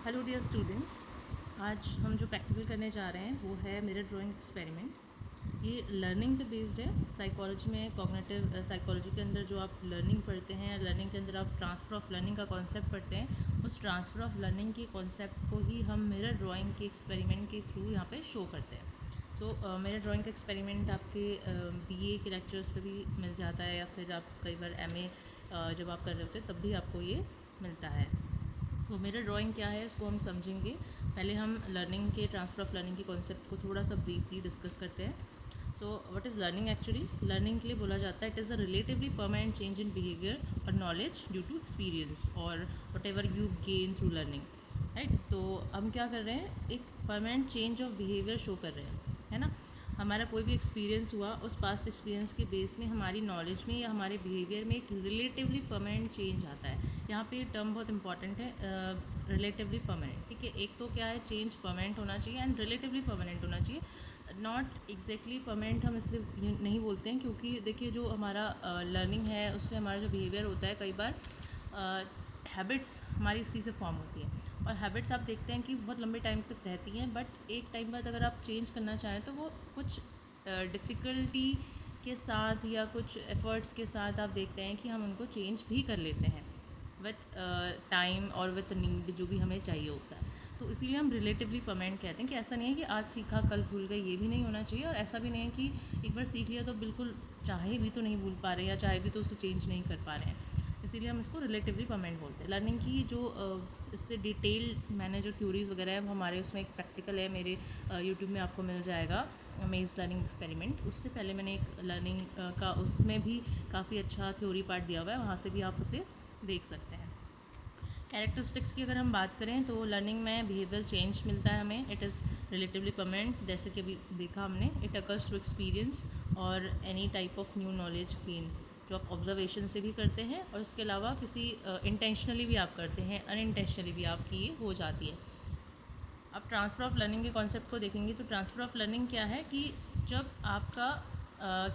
Hello dear students. आज हम जो प्रैक्टिकल करने जा रहे हैं वो है मिरर ड्राइंग एक्सपेरिमेंट। ये लर्निंग पे बेस्ड है। साइकोलॉजी में कॉग्निटिव साइकोलॉजी के अंदर जो आप लर्निंग पढ़ते हैं, लर्निंग के अंदर आप ट्रांसफ़र ऑफ लर्निंग का कॉन्सेप्ट पढ़ते हैं, उस ट्रांसफ़र ऑफ लर्निंग के कॉन्सेप्ट को ही हम मिरर ड्राइंग के एक्सपेरिमेंट के थ्रू यहाँ पे शो करते हैं। सो मिरर ड्राइंग का एक्सपेरिमेंट आपके बीए के लेक्चर्स पे भी मिल जाता है, या फिर आप कई बार एमए जब आप कर रहे होते हैं तब भी आपको ये मिलता है। तो मिरर ड्राइंग क्या है इसको हम समझेंगे। पहले हम लर्निंग के ट्रांसफ़र ऑफ लर्निंग के कॉन्सेप्ट को थोड़ा सा ब्रीफली डिस्कस करते हैं। So what is learning actually? Learning के लिए बोला जाता है it is a relatively permanent change in behaviour और नॉलेज ड्यू टू एक्सपीरियंस और what ever you gain through learning, right. तो हम क्या कर रहे हैं, एक permanent change of behaviour show कर रहे हैं, है ना। हमारा कोई भी एक्सपीरियंस हुआ, उस पास्ट एक्सपीरियंस के बेस में हमारी नॉलेज में या हमारे बिहेवियर में एक रिलेटिवली परमानेंट चेंज आता है। यहाँ पे टर्म बहुत इंपॉर्टेंट है, रिलेटिवली परमानेंट। ठीक है, एक तो क्या है, चेंज परमानेंट होना चाहिए एंड रिलेटिवली परमानेंट होना चाहिए। नॉट एग्जैक्टली परमानेंट हम इसलिए नहीं बोलते हैं क्योंकि देखिए जो हमारा लर्निंग है उससे हमारा जो बिहेवियर होता है, कई बार हैबिट्स हमारी इसी से फॉर्म होती हैं, और हैबिट्स आप देखते हैं कि बहुत लंबे टाइम तक रहती हैं, बट एक टाइम बाद अगर आप चेंज करना चाहें तो वो कुछ डिफ़िकल्टी के साथ या कुछ एफ़र्ट्स के साथ आप देखते हैं कि हम उनको चेंज भी कर लेते हैं विथ टाइम और विथ नीड, जो भी हमें चाहिए होता है। तो इसीलिए हम रिलेटिवली परमानेंट कहते हैं कि ऐसा नहीं है कि आज सीखा कल भूल गए, ये भी नहीं होना चाहिए, और ऐसा भी नहीं है कि एक बार सीख लिया तो बिल्कुल चाहे भी तो नहीं भूल पा रहे हैं या चाहे भी तो उसे चेंज नहीं कर पा रहे हैं। इसीलिए हम इसको रिलेटिवली परमानेंट बोलते हैं। लर्निंग की जो इससे डिटेल मैंने जो थ्योरीज वगैरह है, हमारे उसमें एक प्रैक्टिकल है, मेरे यूट्यूब में आपको मिल जाएगा, मेज़ लर्निंग एक्सपेरिमेंट। उससे पहले मैंने एक लर्निंग का उसमें भी काफ़ी अच्छा थ्योरी पार्ट दिया हुआ है, वहाँ से भी आप उसे देख सकते हैं। कैरेक्टरिस्टिक्स की अगर हम बात करें तो लर्निंग में बिहेवियल चेंज मिलता है हमें, इट इज़ रिलेटिवली परमानेंट, जैसे कि अभी देखा हमने, इट अकर्स टू एक्सपीरियंस और any type of new knowledge gain, जो आप ऑब्जर्वेशन से भी करते हैं और इसके अलावा किसी इंटेंशनली भी आप करते हैं, अनइंटेंशनली भी आपकी ये हो जाती है। अब ट्रांसफ़र ऑफ लर्निंग के कॉन्सेप्ट को देखेंगे तो ट्रांसफ़र ऑफ लर्निंग क्या है कि जब आपका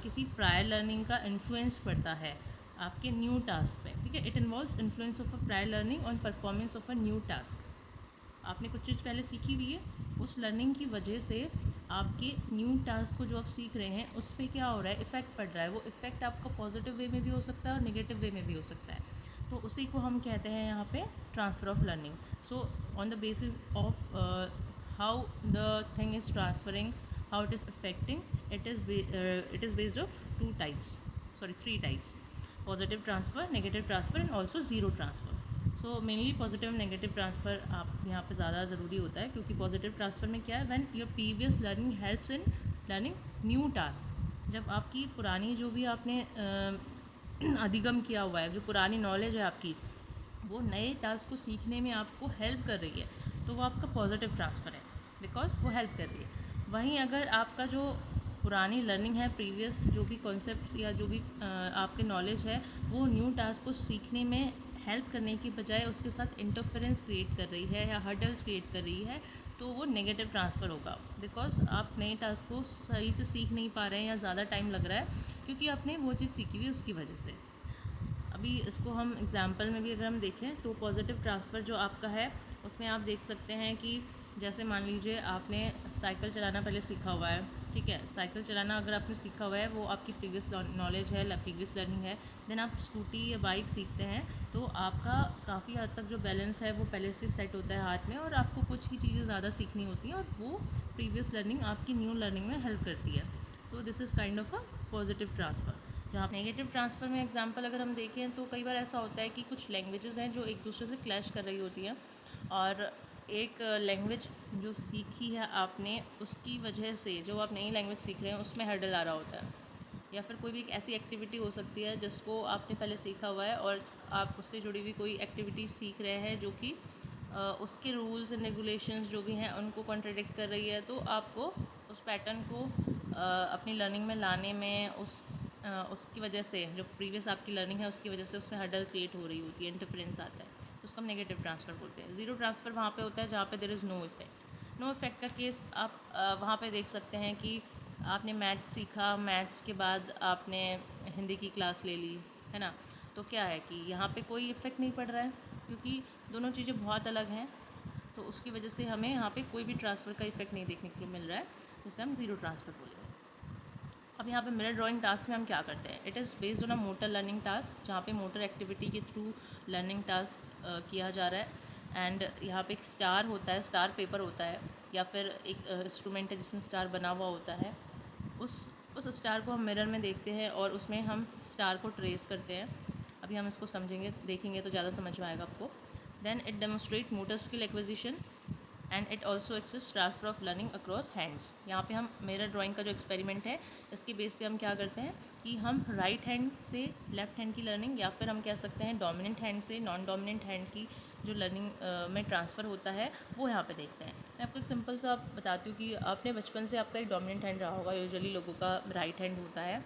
किसी प्रायर लर्निंग का इन्फ्लुएंस पड़ता है आपके न्यू टास्क पे, ठीक है। It involves influence of a prior learning on performance of a new task. आपने कुछ चीज़ पहले सीखी हुई है, उस लर्निंग की वजह से आपके न्यू टास्क को जो आप सीख रहे हैं उस पर क्या हो रहा है, इफ़ेक्ट पड़ रहा है। वो इफ़ेक्ट आपका पॉजिटिव वे में भी हो सकता है और नेगेटिव वे में भी हो सकता है। तो उसी को हम कहते हैं यहाँ पे transfer of learning. So on the basis of how the thing is transferring, how it is affecting, it is based of three types: positive transfer, negative transfer and also zero transfer. So mainly positive negative transfer आप यहाँ पे ज़्यादा ज़रूरी होता है, क्योंकि positive transfer में क्या है, when your previous learning helps in learning new task. जब आपकी पुरानी जो भी आपने अधिगम किया हुआ है, जो पुरानी नॉलेज है आपकी, वो नए टास्क को सीखने में आपको हेल्प कर रही है, तो वो आपका पॉजिटिव ट्रांसफ़र है, बिकॉज वो हेल्प कर रही है। वहीं अगर आपका जो पुरानी लर्निंग है, प्रीवियस जो भी कॉन्सेप्ट्स या जो भी आपके नॉलेज है, वो न्यू टास्क को सीखने में हेल्प करने की बजाय उसके साथ इंटरफेरेंस क्रिएट कर रही है या हर्डल्स क्रिएट कर रही है, तो वो नेगेटिव ट्रांसफ़र होगा, बिकॉज आप नए टास्क को सही से सीख नहीं पा रहे हैं या ज़्यादा टाइम लग रहा है क्योंकि आपने वो चीज़ सीखी हुई है उसकी वजह से। अभी इसको हम एग्जाम्पल में भी अगर हम देखें तो पॉजिटिव ट्रांसफ़र जो आपका है उसमें आप देख सकते हैं कि जैसे मान लीजिए आपने साइकिल चलाना पहले सीखा हुआ है, ठीक है। साइकिल चलाना अगर आपने सीखा हुआ है, वो आपकी प्रीवियस नॉलेज है, प्रीवियस लर्निंग है। देन आप स्कूटी या बाइक सीखते हैं तो आपका काफ़ी हद तक जो बैलेंस है वो पहले से सेट होता है हाथ में, और आपको कुछ ही चीज़ें ज़्यादा सीखनी होती हैं और वो प्रीवियस लर्निंग आपकी न्यू लर्निंग में हेल्प करती है। So this is kind of a positive transfer. जहाँ नेगेटिव ट्रांसफ़र में एग्जांपल अगर हम देखें तो कई बार ऐसा होता है कि कुछ लैंग्वेजेस हैं जो एक दूसरे से क्लैश कर रही होती हैं, और एक लैंग्वेज जो सीखी है आपने उसकी वजह से जो आप नई लैंग्वेज सीख रहे हैं उसमें हर्डल आ रहा होता है, या फिर कोई भी एक ऐसी एक्टिविटी हो सकती है जिसको आपने पहले सीखा हुआ है और आप उससे जुड़ी हुई कोई एक्टिविटी सीख रहे हैं जो कि उसके रूल्स एंड रेगुलेशंस जो भी हैं उनको कॉन्ट्रडिक्ट कर रही है, तो आपको उस पैटर्न को अपनी लर्निंग में लाने में उसकी वजह से जो प्रीवियस आपकी लर्निंग है उसकी वजह से उसमें हर्डल क्रिएट हो रही होती है, इंटरफेरेंस आता है, तो उसको हम नेगेटिव ट्रांसफ़र बोलते हैं। ज़ीरो ट्रांसफ़र वहाँ पे होता है जहाँ पे there is no effect. No effect का केस आप वहाँ पे देख सकते हैं कि आपने मैथ्स सीखा, मैथ्स के बाद आपने हिंदी की क्लास ले ली, है ना। तो क्या है कि यहाँ पे कोई इफ़ेक्ट नहीं पड़ रहा है क्योंकि दोनों चीज़ें बहुत अलग हैं। तो उसकी वजह से हमें यहाँ पे कोई भी ट्रांसफ़र का इफेक्ट नहीं देखने को मिल रहा है, जिसे हम ज़ीरो ट्रांसफ़र बोल रहे हैं। अब यहाँ पे मिरर ड्राइंग टास्क में हम क्या करते हैं, it is based on a motor learning task, जहाँ पे मोटर एक्टिविटी के थ्रू लर्निंग टास्क किया जा रहा है। एंड यहाँ पे एक स्टार होता है, स्टार पेपर होता है, या फिर एक इंस्ट्रूमेंट है जिसमें स्टार बना हुआ होता है। उस स्टार को हम मिरर में देखते हैं और उसमें हम स्टार को ट्रेस करते हैं। अभी हम इसको समझेंगे, देखेंगे तो ज़्यादा समझ में आएगा आपको। Then it demonstrate motor skill acquisition and it also exist transfer of learning across hands. यहाँ पे हम मिरर ड्राइंग का जो एक्सपेरिमेंट है, इसके बेस पे हम क्या करते हैं कि हम राइट हैंड से लेफ्ट हैंड की लर्निंग, या फिर हम कह सकते हैं डोमिनेंट हैंड से नॉन डोमिनेंट हैंड की जो लर्निंग में ट्रांसफ़र होता है, वो यहाँ पे देखते हैं। मैं आपको एक सिंपल सा बताती हूँ कि आपने बचपन से आपका एक डोमिनेंट हैंड रहा होगा, यूजुअली लोगों का राइट हैंड होता है।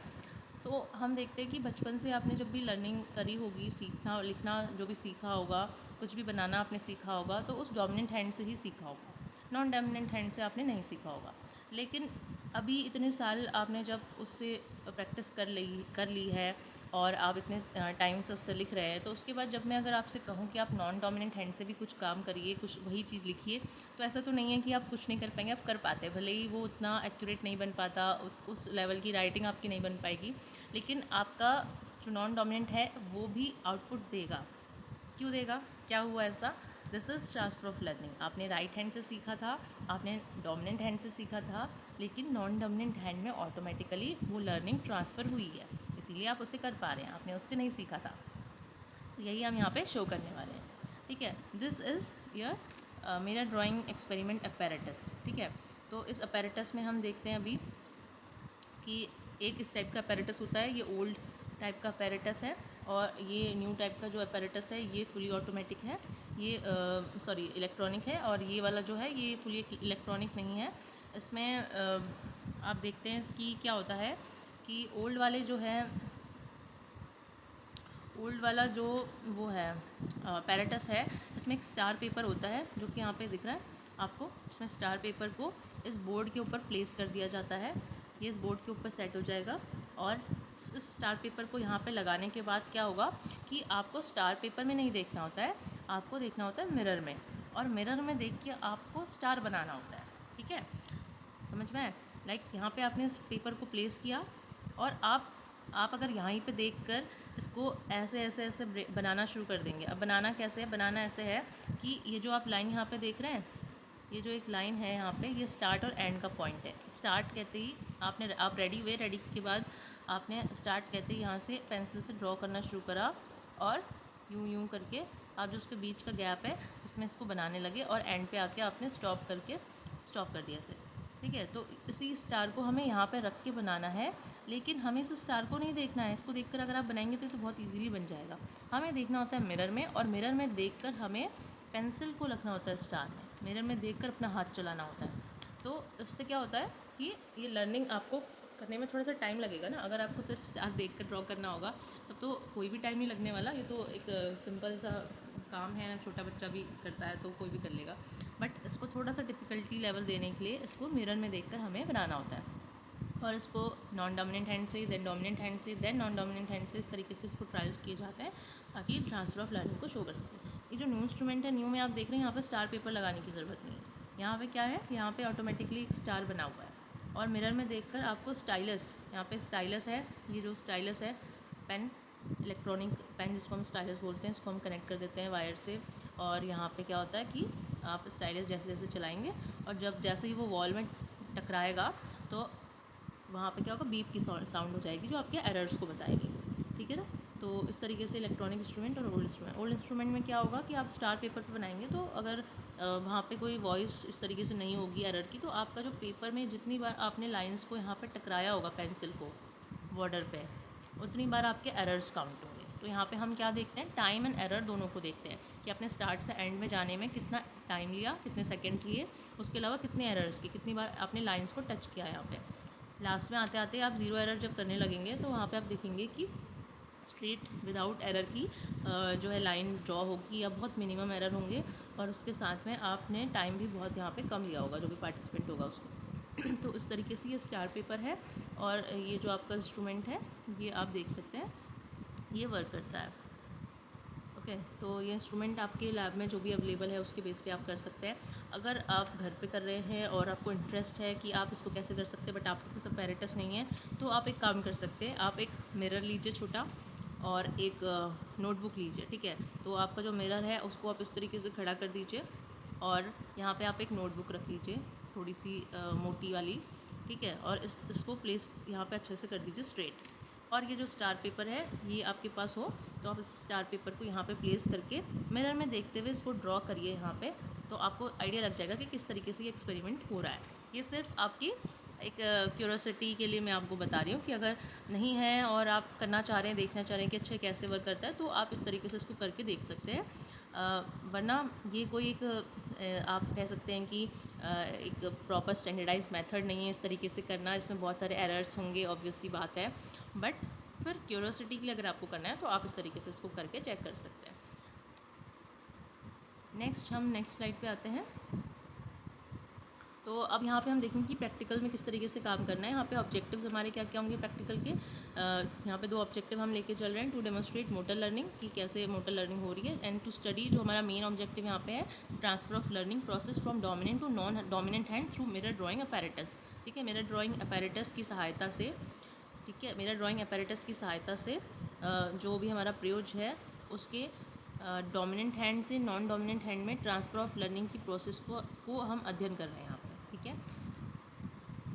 तो हम देखते हैं कि बचपन से आपने जब भी लर्निंग करी होगी, सीखना लिखना जो भी सीखा होगा, कुछ भी बनाना आपने सीखा होगा, तो उस डोमिनेंट हैंड से ही सीखा होगा, नॉन डोमिनेंट हैंड से आपने नहीं सीखा होगा। लेकिन अभी इतने साल आपने जब उससे प्रैक्टिस कर ली है और आप इतने टाइम से उससे लिख रहे हैं, तो उसके बाद जब मैं अगर आपसे कहूँ कि आप नॉन डोमिनेंट हैंड से भी कुछ काम करिए, कुछ वही चीज़ लिखिए, तो ऐसा तो नहीं है कि आप कुछ नहीं कर पाएंगे, आप कर पाते हैं। भले ही वो उतना एक्यूरेट नहीं बन पाता, उस लेवल की राइटिंग आपकी नहीं बन पाएगी, लेकिन आपका जो नॉन डोमिनेंट है वो भी आउटपुट देगा। क्यों देगा, क्या हुआ ऐसा? This is transfer of learning. आपने राइट हैंड से सीखा था, आपने डोमिनेंट हैंड से सीखा था, लेकिन नॉन डोमिनेंट हैंड में ऑटोमेटिकली वो लर्निंग ट्रांसफ़र हुई है, इसीलिए आप उसे कर पा रहे हैं, आपने उससे नहीं सीखा था। तो यही हम यहाँ पे शो करने वाले हैं, ठीक है। This is your mirror drawing experiment apparatus, ठीक है। तो इस अपैरेटस में हम देखते हैं अभी कि एक इस टाइप का अपैरेटस होता है, ये ओल्ड टाइप का अपैरेटस है, और ये न्यू टाइप का जो अपैरेटस है ये फुली ऑटोमेटिक है, ये सॉरी इलेक्ट्रॉनिक है, और ये वाला जो है ये फुली इलेक्ट्रॉनिक नहीं है। इसमें आप देखते हैं इसकी क्या होता है कि ओल्ड वाला जो वो है पैरेटस है, इसमें एक स्टार पेपर होता है जो कि यहाँ पे दिख रहा है आपको। इसमें स्टार पेपर को इस बोर्ड के ऊपर प्लेस कर दिया जाता है, ये इस बोर्ड के ऊपर सेट हो जाएगा, और इस स्टार पेपर को यहाँ पे लगाने के बाद क्या होगा कि आपको स्टार पेपर में नहीं देखना होता है, आपको देखना होता है मिरर में, और मिरर में देख के आपको स्टार बनाना होता है, ठीक है। समझ में आया? लाइक यहाँ पे आपने इस पेपर को प्लेस किया, और आप अगर यहीं पे देखकर इसको ऐसे ऐसे ऐसे बनाना शुरू कर देंगे। अब बनाना कैसे है? बनाना ऐसे है कि ये जो आप लाइन यहाँ पे देख रहे हैं, ये जो एक लाइन है यहाँ पे, ये स्टार्ट और एंड का पॉइंट है। स्टार्ट कहते ही आप रेडी हुए, रेडी के बाद आपने स्टार्ट कहते ही यहाँ से पेंसिल से ड्रॉ करना शुरू करा, और यूँ यूँ करके आप जो उसके बीच का गैप है इसमें इसको बनाने लगे, और एंड पे आके आपने स्टॉप कर दिया इसे, ठीक है। तो इसी स्टार को हमें यहाँ पे रख के बनाना है, लेकिन हमें इस स्टार को नहीं देखना है। इसको देखकर अगर आप बनाएंगे तो ये तो बहुत इजीली बन जाएगा। हमें देखना होता है मिरर में, और मिरर में देखकर हमें पेंसिल को रखना होता है स्टार में, मिरर में देखकर अपना हाथ चलाना होता है। तो इससे क्या होता है कि ये लर्निंग आपको करने में थोड़ा सा टाइम लगेगा ना। अगर आपको सिर्फ स्टार देख कर ड्रॉ करना होगा तब तो कोई भी टाइम नहीं लगने वाला, ये तो एक सिंपल सा काम है, छोटा बच्चा भी करता है तो कोई भी कर लेगा। बट इसको थोड़ा सा डिफ़िकल्टी लेवल देने के लिए इसको मिरर में देखकर हमें बनाना होता है, और इसको नॉन डोमिनेंट हैंड से, देन डोमिनेंट हैंड से, देन नॉन डोमिनेंट हैंड से, इस तरीके से इसको ट्रायल्स किए जाते हैं ताकि ट्रांसफर ऑफ लर्निंग को शो कर सकें। ये जो न्यू इंस्ट्रूमेंट है, न्यू में आप देख रहे हैं यहाँ पर स्टार पेपर लगाने की ज़रूरत नहीं है। यहाँ पे क्या है, यहाँ पे ऑटोमेटिकली एक स्टार बना हुआ है, और मिरर में देखकर आपको स्टाइलस, यहाँ पे स्टाइलस है, ये जो स्टाइलस है पेन, इलेक्ट्रॉनिक पेन जिसको हम स्टाइलस बोलते हैं, इसको हम कनेक्ट कर देते हैं वायर से, और यहाँ पे क्या होता है कि आप स्टाइलस जैसे जैसे चलाएंगे, और जब जैसे ही वो वॉल में टकराएगा तो वहाँ पे क्या होगा, बीप की साउंड हो जाएगी जो आपके एरर्स को बताएगी, ठीक है ना। तो इस तरीके से इलेक्ट्रॉनिक इंस्ट्रूमेंट और ओल्ड इंस्ट्रूमेंट में क्या होगा कि आप स्टार पेपर पे बनाएंगे, तो अगर वहाँ पे कोई वॉइस इस तरीके से नहीं होगी एरर की, तो आपका जो पेपर में जितनी बार आपने लाइंस को यहाँ पे टकराया होगा पेंसिल को बॉर्डर पे, उतनी बार आपके एरर्स काउंट होंगे। तो यहाँ पे हम क्या देखते हैं, टाइम एंड एरर दोनों को देखते हैं कि आपने स्टार्ट से एंड में जाने में कितना टाइम लिया, कितने सेकेंड्स लिए, उसके अलावा कितने एरर्स की, कितनी बार आपने लाइन्स को टच किया। यहाँ पे लास्ट में आते आते आप ज़ीरो एरर जब करने लगेंगे तो वहाँ पे आप देखेंगे कि स्ट्रेट विदाउट एरर की जो है लाइन ड्रॉ होगी, या बहुत मिनिमम एरर होंगे, और उसके साथ में आपने टाइम भी बहुत यहाँ पे कम लिया होगा जो भी पार्टिसिपेंट होगा उसको। तो इस तरीके से ये स्टार पेपर है, और ये जो आपका इंस्ट्रूमेंट है ये आप देख सकते हैं ये वर्क करता है। ओके। तो ये इंस्ट्रूमेंट आपके लैब में जो भी अवेलेबल है उसके बेस पे आप कर सकते हैं। अगर आप घर पे कर रहे हैं और आपको इंटरेस्ट है कि आप इसको कैसे कर सकते हैं बट आपके पास अपैरेटस नहीं है, तो आप एक काम कर सकते हैं। आप एक मिरर लीजिए छोटा, और एक नोटबुक लीजिए, ठीक है। तो आपका जो मिरर है उसको आप इस तरीके से खड़ा कर दीजिए, और यहाँ पे आप एक नोटबुक रख लीजिए थोड़ी सी मोटी वाली, ठीक है। और इसको प्लेस यहाँ पे अच्छे से कर दीजिए स्ट्रेट। और ये जो स्टार पेपर है ये आपके पास हो तो आप इस स्टार पेपर को यहाँ पे प्लेस करके मिरर में देखते हुए इसको ड्रॉ करिए यहाँ पे, तो आपको आइडिया लग जाएगा कि किस तरीके से ये एक्सपेरिमेंट हो रहा है। ये सिर्फ आपकी एक क्यूरोसिटी के लिए मैं आपको बता रही हूँ कि अगर नहीं है और आप करना चाह रहे हैं, देखना चाह रहे हैं कि अच्छा कैसे वर्क करता है, तो आप इस तरीके से इसको करके देख सकते हैं। वरना ये कोई एक आप कह सकते हैं कि एक प्रॉपर स्टैंडर्डाइज मेथड नहीं है इस तरीके से करना। इसमें बहुत सारे एरर्स होंगे, ऑब्वियस सी बात है, बट फिर क्यूरोसिटी के लिए अगर आपको करना है तो आप इस तरीके से इसको करके चेक कर सकते हैं। हम नेक्स्ट स्लाइड पे आते हैं। तो अब यहाँ पे हम देखेंगे कि प्रैक्टिकल में किस तरीके से काम करना है। यहाँ पे ऑब्जेक्टिव्स हमारे क्या क्या होंगे प्रैक्टिकल के। यहाँ पे 2 ऑब्जेक्टिव हम लेके चल रहे हैं। टू डेमोस्ट्रेट मोटर लर्निंग, कि कैसे मोटर लर्निंग हो रही है, एंड टू स्टडी, जो हमारा मेन ऑब्जेक्टिव यहाँ पे है, transfer of learning process from dominant to non dominant hand through mirror drawing apparatus, ठीक है। मिरर ड्राइंग अपैरेटस की सहायता से, ठीक है, मिरर ड्राइंग अपैरेटस की सहायता से जो भी हमारा प्रयोग है उसके डोमिनेंट हैंड से नॉन डोमिनेंट हैंड में ट्रांसफ़र ऑफ लर्निंग की प्रोसेस को हम अध्ययन कर रहे हैं यहाँ पे, ठीक है।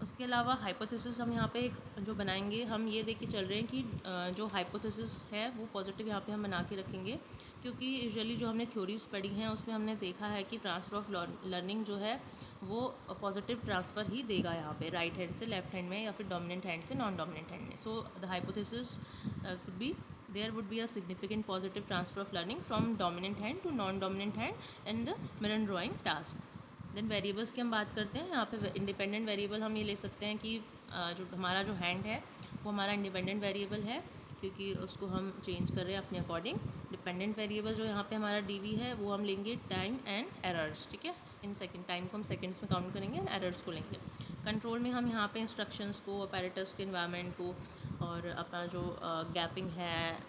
उसके अलावा हाइपोथेसिस हम यहाँ पे एक जो बनाएंगे, हम ये देख के चल रहे हैं कि जो हाइपोथेसिस है वो पॉजिटिव यहाँ पे हम बना के रखेंगे, क्योंकि यूजुअली जो हमने थ्योरीज पढ़ी हैं उसमें हमने देखा है कि ट्रांसफ़र ऑफ लर्निंग जो है वो पॉजिटिव ट्रांसफ़र ही देगा यहाँ पे, राइट हैंड से लेफ्ट हैंड में या फिर डोमिनेंट हैंड से नॉन डोमिनेंट हैंड में। So the hypothesis could be there would be a significant positive transfer of learning from dominant hand to non-dominant hand in the mirror drawing task. Then variables की हम बात करते हैं। यहाँ पे independent variable हम ये ले सकते हैं कि जो हमारा जो हैंड है वो हमारा इंडिपेंडेंट वेरिएबल है, क्योंकि उसको हम चेंज कर रहे हैं अपने अकॉर्डिंग। डिपेंडेंट वेरिएबल जो यहाँ पे हमारा डीवी है वो हम लेंगे टाइम एंड एरर्स, ठीक है। इन सेकंड टाइम को हम सेकंड्स में काउंट करेंगे, एरर्स को लेंगे। कंट्रोल में हम यहाँ पे इंस्ट्रक्शंस को, अपैरेटस के इन्वायरमेंट को, और अपना जो गैपिंग है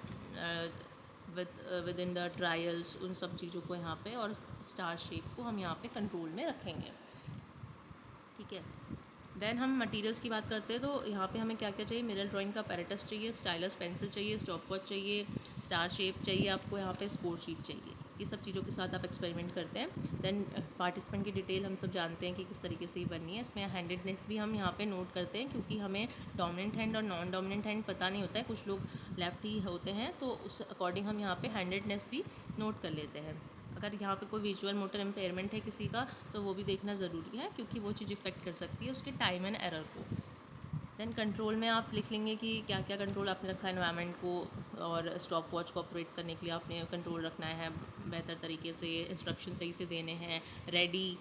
विद इन द ट्रायल्स, उन सब चीज़ों को यहाँ पे, और स्टार शेप को हम यहाँ पे कंट्रोल में रखेंगे, ठीक है। देन हम मटेरियल्स की बात करते हैं, तो यहाँ पे हमें क्या क्या चाहिए। मिरर ड्राइंग का अपैरेटस चाहिए, स्टाइलस पेंसिल चाहिए, स्टॉपवॉच चाहिए, स्टार शेप चाहिए आपको, यहाँ पे स्कोर शीट चाहिए। ये सब चीज़ों के साथ आप एक्सपेरिमेंट करते हैं। देन पार्टिसिपेंट की डिटेल हम सब जानते हैं कि किस तरीके से ही बननी है। इसमें हैंडेडनेस भी हम यहाँ पे नोट करते हैं, क्योंकि हमें डोमिनेंट हैंड और नॉन डोमिनेंट हैंड पता नहीं होता है, कुछ लोग लेफ्ट ही होते हैं, तो उस अकॉर्डिंग हम यहाँ पे हैंडेडनेस भी नोट कर लेते हैं। अगर यहाँ पे कोई विजुअल मोटर इम्पेयरमेंट है किसी का, तो वो भी देखना ज़रूरी है, क्योंकि वो चीज़ इफेक्ट कर सकती है उसके टाइम एंड एरर को। देन कंट्रोल में आप लिख लेंगे कि क्या क्या कंट्रोल आपने रखा है एनवायरनमेंट को, और स्टॉप वॉच को ऑपरेट करने के लिए आपने कंट्रोल रखना है बेहतर तरीके से, इंस्ट्रक्शन सही से देने हैं, रेडी,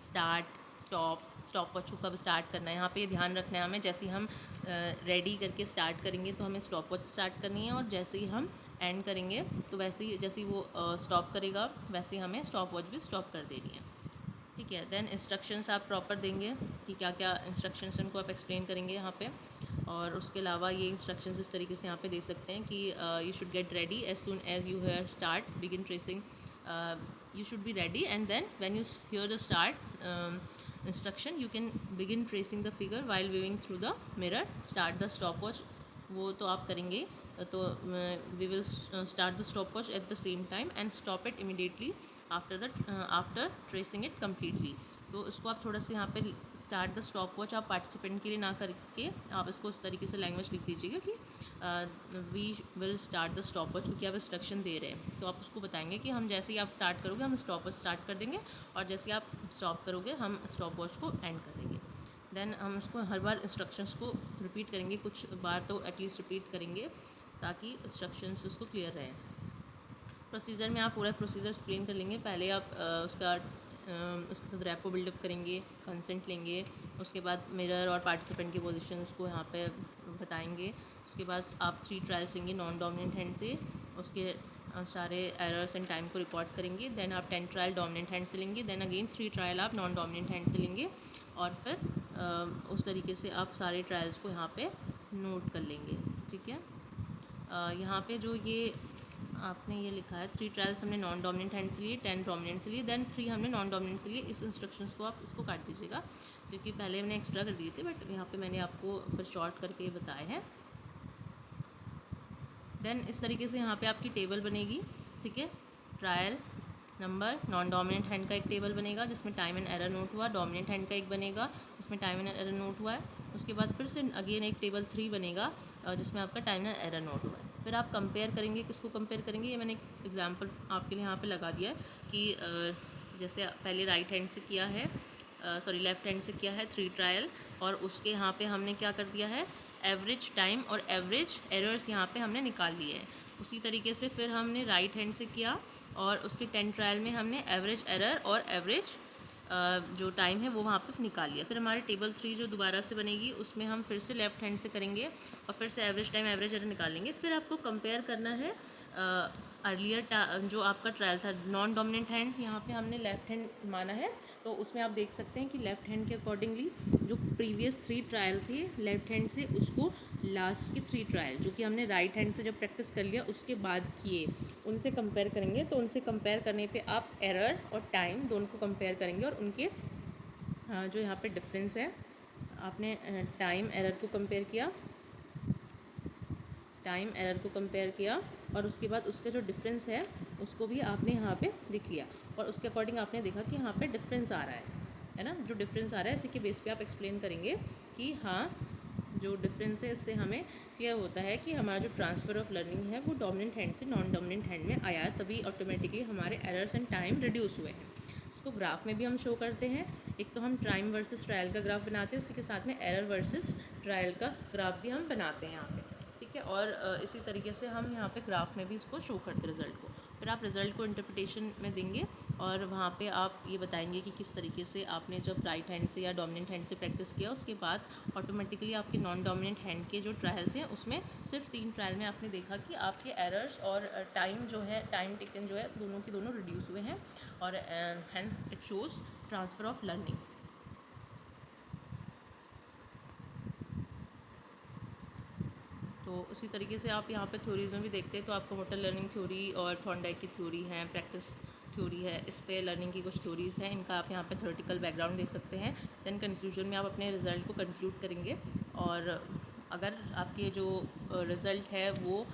स्टार्ट, स्टॉप वॉच को कब स्टार्ट करना है, यहाँ पे ध्यान रखना है हमें। जैसे ही हम रेडी करके स्टार्ट करेंगे तो हमें स्टॉप वॉच स्टार्ट करनी है, और जैसे ही हम एंड करेंगे तो वैसे ही, जैसे ही वो स्टॉप करेगा वैसे ही हमें स्टॉप वॉच भी स्टॉप कर देनी है, ठीक है। देन इंस्ट्रक्शंस आप प्रॉपर देंगे कि क्या क्या इंस्ट्रक्शंस उनको आप एक्सप्लेन करेंगे यहाँ पे। और उसके अलावा ये इंस्ट्रक्शंस इस तरीके से यहाँ पे दे सकते हैं कि you should get ready as soon as you hear start begin tracing, you should be ready, and then when you hear the start instruction you can begin tracing the figure while viewing through the mirror. Start the stopwatch, वो तो आप करेंगे, तो we will start the stopwatch at the same time and stop it immediately after tracing it completely. तो इसको आप थोड़ा सा यहाँ पे स्टार्ट द स्टॉप वॉच आप पार्टिसिपेंट के लिए ना करके आप इसको इस तरीके से लैंग्वेज लिख दीजिएगा कि we will start the stopwatch, क्योंकि आप इंस्ट्रक्शन दे रहे हैं। तो आप उसको बताएंगे कि हम जैसे ही आप स्टार्ट करोगे हम स्टॉप वॉच स्टार्ट कर देंगे, और जैसे ही आप स्टॉप करोगे हम स्टॉप वॉच को एंड कर देंगे। देन हम उसको हर बार इंस्ट्रक्शंस को रिपीट करेंगे, कुछ बार तो एटलीस्ट रिपीट करेंगे ताकि इंस्ट्रक्शंस उसको क्लियर रहें। प्रोसीजर में आप पूरा प्रोसीजर एक्सप्लेन कर लेंगे। पहले आप उसके साथ रैपो बिल्डअप करेंगे, कंसेंट लेंगे, उसके बाद मिरर और पार्टिसिपेंट की पोजीशंस को यहाँ पे बताएंगे। उसके बाद आप 3 ट्रायल्स लेंगे नॉन डोमिनेंट हैंड से, उसके सारे एरर्स एंड टाइम को रिकॉर्ड करेंगे। देन आप 10 ट्रायल डोमिनेंट हैंड से लेंगे, देन अगेन 3 ट्रायल आप नॉन डोमिनेंट हैंड से लेंगे, और फिर उस तरीके से आप सारे ट्रायल्स को यहाँ पे नोट कर लेंगे, ठीक है। यहाँ पे जो ये आपने ये लिखा है 3 ट्रायल्स हमने नॉन डोमिनेंट हैंड से लिए, 10 डोमिनेंट से लिए, देन 3 हमने नॉन डोमिनेंट से लिए। इस इंस्ट्रक्शंस को आप इसको काट दीजिएगा क्योंकि पहले हमने एक्स्ट्रा कर दिए थे, बट यहाँ पे मैंने आपको फिर शॉर्ट करके ये बताए हैं। देन इस तरीके से यहाँ पे आपकी टेबल बनेगी, ठीक है। Trial number, non dominant hand का एक टेबल बनेगा जिसमें टाइम एंड एरर नोट हुआ, डोमिनेंट हैंड का एक बनेगा जिसमें टाइम एंड एरर नोट हुआ है। उसके बाद फिर से अगेन एक टेबल 3 बनेगा जिसमें आपका टाइम एंड एरर नोट हुआ है। फिर आप कंपेयर करेंगे, किसको कंपेयर करेंगे, ये मैंने एक एग्जांपल आपके लिए यहाँ पे लगा दिया है कि जैसे पहले राइट हैंड से किया है, लेफ़्ट हैंड से किया है 3 ट्रायल, और उसके यहाँ पे हमने क्या कर दिया है, एवरेज टाइम और एवरेज एरर्स यहाँ पे हमने निकाल लिए हैं। उसी तरीके से फिर हमने राइट हैंड से किया और उसके 10 ट्रायल में हमने एवरेज एरर और एवरेज जो टाइम है वो वहाँ पे निकाल लिया। फिर हमारे टेबल 3 जो दोबारा से बनेगी उसमें हम फिर से लेफ़्ट हैंड से करेंगे और फिर से एवरेज टाइम एवरेज एरर निकालेंगे। फिर आपको कंपेयर करना है अर्लियर जो आपका ट्रायल था नॉन डोमिनेंट हैंड, यहाँ पे हमने लेफ़्ट हैंड माना है, तो उसमें आप देख सकते हैं कि लेफ़्ट हैंड के अकॉर्डिंगली जो प्रीवियस 3 ट्रायल थे लेफ़्ट हैंड से, उसको लास्ट की 3 ट्रायल जो कि हमने राइट हैंड से जब प्रैक्टिस कर लिया उसके बाद किए, उनसे कंपेयर करेंगे। तो उनसे कंपेयर करने पे आप एरर और टाइम दोनों को कंपेयर करेंगे और उनके जो यहाँ पे डिफरेंस है, आपने टाइम एरर को कंपेयर किया, और उसके बाद उसका जो डिफरेंस है उसको भी आपने यहाँ पे लिख लिया और उसके अकॉर्डिंग आपने देखा कि यहाँ पे डिफरेंस आ रहा है ना। जो डिफरेंस आ रहा है इसी के बेस पे आप एक्सप्लेन करेंगे कि हाँ जो डिफरेंस है इससे हमें क्लियर होता है कि हमारा जो ट्रांसफ़र ऑफ लर्निंग है वो डोमिनेंट हैंड से नॉन डोमिनेंट हैंड में आया, तभी ऑटोमेटिकली हमारे एरर्स एंड टाइम रिड्यूस हुए हैं। इसको ग्राफ में भी हम शो करते हैं, एक तो हम टाइम वर्सेस ट्रायल का ग्राफ बनाते हैं, उसी के साथ में एरर वर्सेस ट्रायल का ग्राफ भी हम बनाते हैं यहाँ पे, ठीक है। और इसी तरीके से हम यहाँ पे ग्राफ में भी इसको शो करते हैं रिज़ल्ट को। फिर आप रिज़ल्ट को इंटरप्रिटेशन में देंगे और वहाँ पे आप ये बताएंगे कि किस तरीके से आपने जब राइट हैंड से या डोमिनेंट हैंड से प्रैक्टिस किया, उसके बाद ऑटोमेटिकली आपके नॉन डोमिनेंट हैंड के जो ट्रायल्स हैं उसमें सिर्फ 3 ट्रायल में आपने देखा कि आपके एरर्स और टाइम जो है, टाइम टेकन जो है, दोनों के दोनों रिड्यूस हुए हैं और hence it shows transfer of learning. तो उसी तरीके से आप यहाँ पे थ्योरीज में भी देखते हैं, तो आपको मोटर लर्निंग थ्योरी और थॉर्नडाइक की थ्योरी है, प्रैक्टिस थ्योरी है, इस पे लर्निंग की कुछ थ्योरीज़ हैं, इनका आप यहाँ पे थ्योरेटिकल बैकग्राउंड देख सकते हैं। देन कंक्लूजन में आप अपने रिज़ल्ट को कंक्लूड करेंगे और अगर आपके जो रिज़ल्ट है वो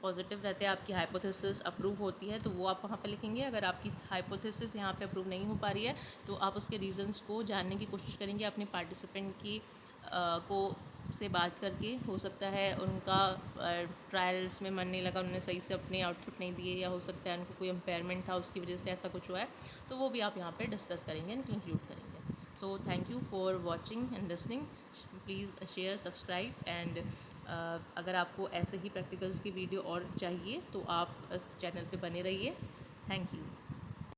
पॉजिटिव रहते हैं, आपकी हाइपोथेसिस अप्रूव होती है, तो वो आप वहाँ पे लिखेंगे। अगर आपकी हाइपोथेसिस यहाँ पे अप्रूव नहीं हो पा रही है तो आप उसके रीज़न्स को जानने की कोशिश करेंगे अपने पार्टिसिपेंट की को से बात करके। हो सकता है उनका ट्रायल्स में मन नहीं लगा, उन्होंने सही से अपने आउटपुट नहीं दिए, या हो सकता है उनको कोई इम्पेयरमेंट था उसकी वजह से ऐसा कुछ हुआ है, तो वो भी आप यहाँ पे डिस्कस करेंगे एंड कंक्लूड करेंगे। So thank you for watching and listening, please share, subscribe and अगर आपको ऐसे ही प्रैक्टिकल्स की वीडियो और चाहिए तो आप इस चैनल पे बने रहिए। Thank you.